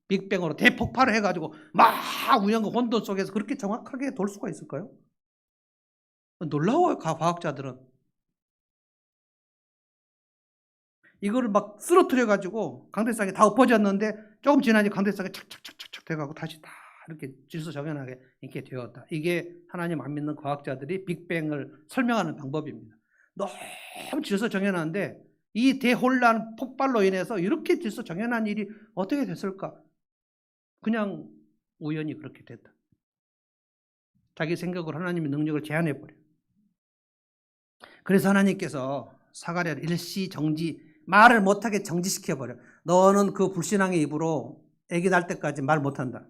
빅뱅으로 대폭발을 해가지고 막 우연과 혼돈 속에서 그렇게 정확하게 돌 수가 있을까요? 놀라워요, 과학자들은. 이거를 막 쓰러뜨려가지고 강대상이 다 엎어졌는데 조금 지나니 강대상이 착착착착 돼가고 다시 다 이렇게 질서정연하게 이렇게 되었다. 이게 하나님 안 믿는 과학자들이 빅뱅을 설명하는 방법입니다. 너무 질서정연한데 이 대혼란 폭발로 인해서 이렇게 질서정연한 일이 어떻게 됐을까? 그냥 우연히 그렇게 됐다. 자기 생각으로 하나님의 능력을 제한해버려요. 그래서 하나님께서 사가랴를 일시정지, 말을 못하게 정지시켜버려. 너는 그 불신앙의 입으로 아기 낳을 때까지 말 못한다.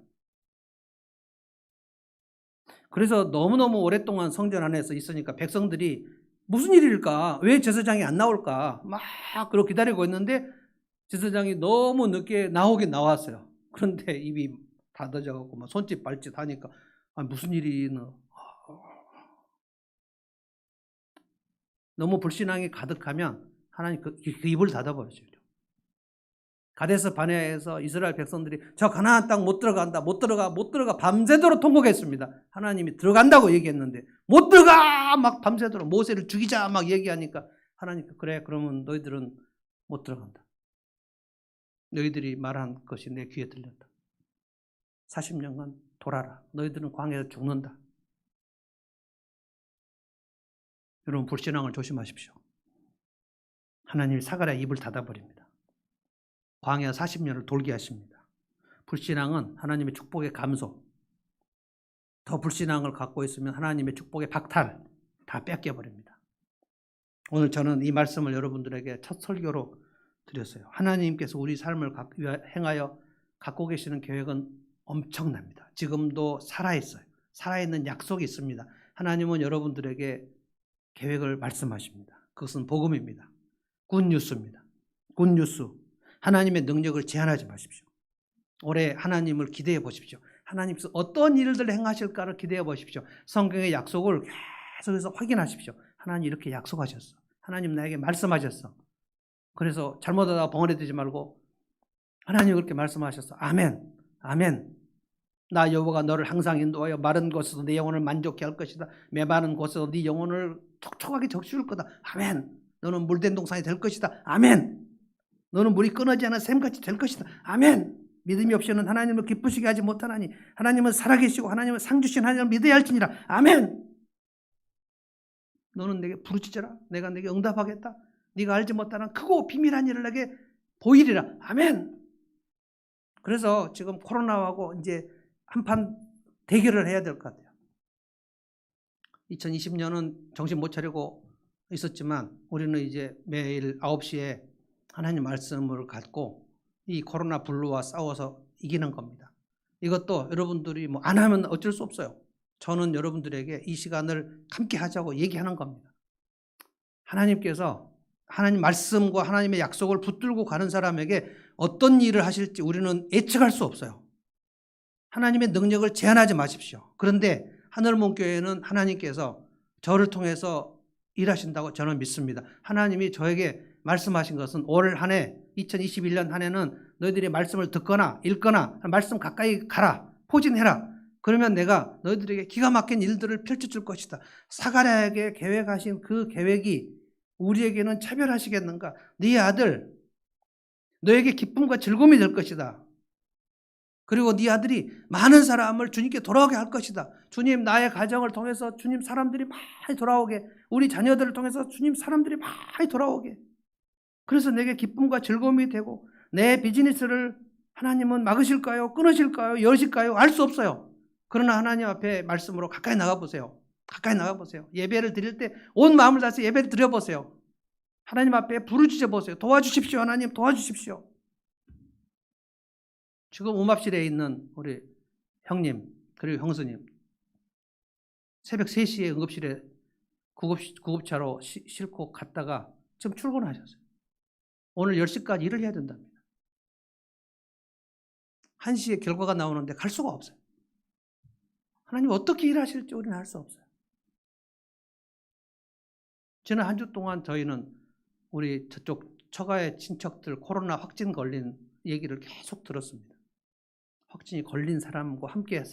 그래서 너무너무 오랫동안 성전 안에서 있으니까 백성들이 무슨 일일까? 왜 제사장이 안 나올까? 막 그러고 기다리고 있는데 제사장이 너무 늦게 나오긴 나왔어요. 그런데 입이 닫아져갖고 막 손짓 발짓 하니까 무슨 일이나. 너무 불신앙이 가득하면 하나님 그 입을 닫아버리죠. 가데스 바네아에서 이스라엘 백성들이 저 가나안 땅 못 들어간다, 못 들어가 밤새도록 통곡했습니다. 하나님이 들어간다고 얘기했는데 못 들어가 막 밤새도록 모세를 죽이자 막 얘기하니까 하나님 그래 그러면 너희들은 못 들어간다. 너희들이 말한 것이 내 귀에 들렸다. 40년간 돌아라. 너희들은 광야에서 죽는다. 여러분 불신앙을 조심하십시오. 하나님이 사가랴 입을 닫아버립니다. 광야 40년을 돌게 하십니다. 불신앙은 하나님의 축복의 감소. 더 불신앙을 갖고 있으면 하나님의 축복의 박탈 다 뺏겨버립니다. 오늘 저는 이 말씀을 여러분들에게 첫 설교로 드렸어요. 하나님께서 우리 삶을 행하여 갖고 계시는 계획은 엄청납니다. 지금도 살아있어요. 살아있는 약속이 있습니다. 하나님은 여러분들에게 계획을 말씀하십니다. 그것은 복음입니다. 굿뉴스입니다. 굿뉴스. 하나님의 능력을 제한하지 마십시오. 올해 하나님을 기대해 보십시오. 하나님께서 어떤 일들을 행하실까를 기대해 보십시오. 성경의 약속을 계속해서 확인하십시오. 하나님 이렇게 약속하셨어. 하나님 나에게 말씀하셨어. 그래서 잘못하다가 벙어리 되지 말고 하나님 그렇게 말씀하셨어. 아멘. 아멘. 나 여호와가 너를 항상 인도하여 마른 곳에서 네 영혼을 만족케 할 것이다. 메마른 곳에서 네 영혼을 촉촉하게 적셔줄 거다. 아멘. 너는 물된 동산이 될 것이다. 아멘. 너는 물이 끊어지지 않아 샘같이 될 것이다. 아멘. 믿음이 없이는 하나님을 기쁘시게 하지 못하나니 하나님은 살아계시고 하나님은 상 주신 하나님을 믿어야 할지니라. 아멘. 너는 내게 부르짖어라. 내가 내게 응답하겠다. 네가 알지 못하는 크고 비밀한 일을 내게 보이리라. 아멘. 그래서 지금 코로나하고 이제 한판 대결을 해야 될 것 같아요. 2020년은 정신 못 차리고 있었지만 우리는 이제 매일 9시에 하나님 말씀을 갖고 이 코로나 블루와 싸워서 이기는 겁니다. 이것도 여러분들이 뭐 안 하면 어쩔 수 없어요. 저는 여러분들에게 이 시간을 함께 하자고 얘기하는 겁니다. 하나님께서 하나님 말씀과 하나님의 약속을 붙들고 가는 사람에게 어떤 일을 하실지 우리는 예측할 수 없어요. 하나님의 능력을 제한하지 마십시오. 그런데 하늘문교회는 하나님께서 저를 통해서 일하신다고 저는 믿습니다. 하나님이 저에게 말씀하신 것은 올 한 해 2021년 한 해는 너희들이 말씀을 듣거나 읽거나 말씀 가까이 가라. 포진해라. 그러면 내가 너희들에게 기가 막힌 일들을 펼쳐줄 것이다. 사가랴에게 계획하신 그 계획이 우리에게는 차별하시겠는가? 네 아들 너에게 기쁨과 즐거움이 될 것이다. 그리고 네 아들이 많은 사람을 주님께 돌아오게 할 것이다. 주님 나의 가정을 통해서 주님 사람들이 많이 돌아오게, 우리 자녀들을 통해서 주님 사람들이 많이 돌아오게. 그래서 내게 기쁨과 즐거움이 되고 내 비즈니스를 하나님은 막으실까요? 끊으실까요? 여실까요? 알 수 없어요. 그러나 하나님 앞에 말씀으로 가까이 나가보세요. 가까이 나가보세요. 예배를 드릴 때 온 마음을 다해서 예배를 드려보세요. 하나님 앞에 부르짖어 보세요. 도와주십시오. 하나님 도와주십시오. 지금 음압실에 있는 우리 형님 그리고 형수님 새벽 3시에 응급실에 구급차로 싣고 갔다가 지금 출근하셨어요. 오늘 10시까지 일을 해야 된답니다. 1시에 결과가 나오는데 갈 수가 없어요. 하나님 어떻게 일하실지 우리는 알 수 없어요. 지난 한 주 동안 저희는 우리 저쪽 처가의 친척들 코로나 확진 걸린 얘기를 계속 들었습니다. 확진이 걸린 사람과 함께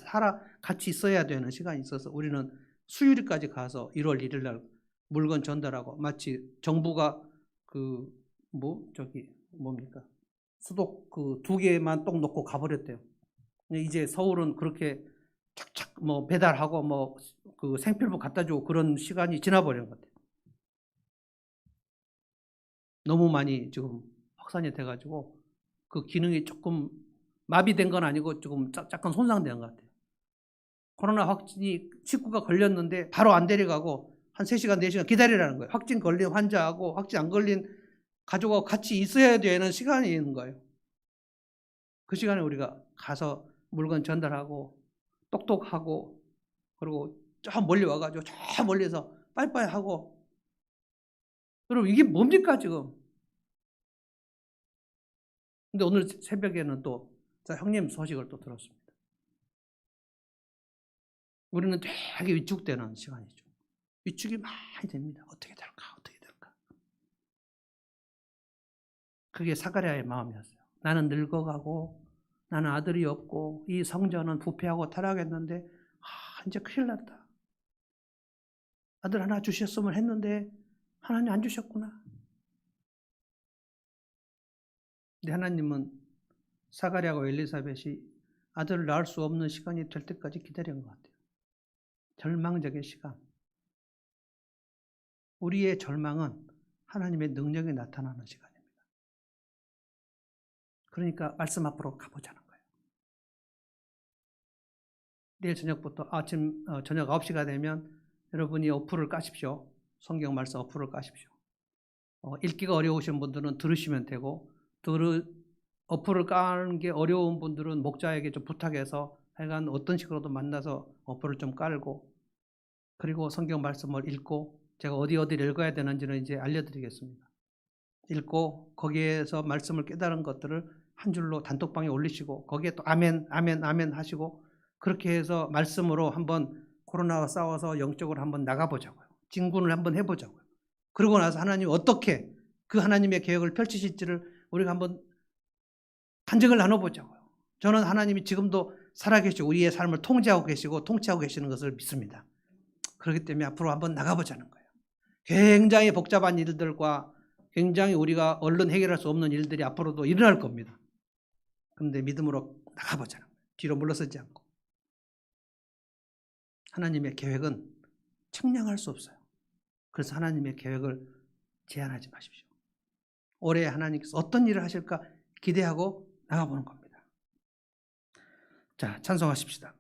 같이 있어야 되는 시간이 있어서 우리는 수유리까지 가서 1월 1일 날 물건 전달하고 마치 정부가 수독 2개만 똑 놓고 가버렸대요. 이제 서울은 그렇게 착착 배달하고 생필품 갖다 주고 그런 시간이 지나버린 것 같아요. 너무 많이 지금 확산이 돼가지고 그 기능이 조금 마비된 건 아니고 조금 약간 손상된 것 같아요. 코로나 확진이 식구가 걸렸는데 바로 안 데려가고 한 3시간, 4시간 기다리라는 거예요. 확진 걸린 환자하고 확진 안 걸린 가족하고 같이 있어야 되는 시간이 있는 거예요. 그 시간에 우리가 가서 물건 전달하고 똑똑하고 그리고 저 멀리 와가지고 저 멀리서 빠이빠이 하고. 여러분 이게 뭡니까 지금? 근데 오늘 새벽에는 또 형님 소식을 또 들었습니다. 우리는 되게 위축되는 시간이죠. 위축이 많이 됩니다. 어떻게 될까? 어떻게 될까? 그게 사가랴의 마음이었어요. 나는 늙어가고 나는 아들이 없고 이 성전은 부패하고 타락했는데 이제 큰일 났다. 아들 하나 주셨으면 했는데 하나님 안 주셨구나. 근데 하나님은 사가랴와 엘리사벳이 아들을 낳을 수 없는 시간이 될 때까지 기다린 것 같아요. 절망적인 시간. 우리의 절망은 하나님의 능력이 나타나는 시간입니다. 그러니까 말씀 앞으로 가보자는 거예요. 내일 저녁부터 저녁 9시가 되면 여러분이 어플을 까십시오. 성경 말씀 어플을 까십시오. 읽기가 어려우신 분들은 들으시면 되고 어플을 까는 게 어려운 분들은 목자에게 좀 부탁해서 하여간 어떤 식으로도 만나서 어플을 좀 깔고 그리고 성경 말씀을 읽고 제가 어디를 읽어야 되는지는 이제 알려드리겠습니다. 읽고 거기에서 말씀을 깨달은 것들을 한 줄로 단톡방에 올리시고 거기에 또 아멘 아멘 아멘 하시고 그렇게 해서 말씀으로 한번 코로나와 싸워서 영적으로 한번 나가보자고요. 진군을 한번 해보자고요. 그러고 나서 하나님 어떻게 그 하나님의 계획을 펼치실지를 우리가 한번 간증을 나눠보자고요. 저는 하나님이 지금도 살아계시고 우리의 삶을 통제하고 계시고 통치하고 계시는 것을 믿습니다. 그렇기 때문에 앞으로 한번 나가보자는 거예요. 굉장히 복잡한 일들과 굉장히 우리가 얼른 해결할 수 없는 일들이 앞으로도 일어날 겁니다. 그런데 믿음으로 나가보자는 거예요. 뒤로 물러서지 않고. 하나님의 계획은 측량할 수 없어요. 그래서 하나님의 계획을 제한하지 마십시오. 올해 하나님께서 어떤 일을 하실까 기대하고 나가보는 겁니다. 자, 찬송하십시다.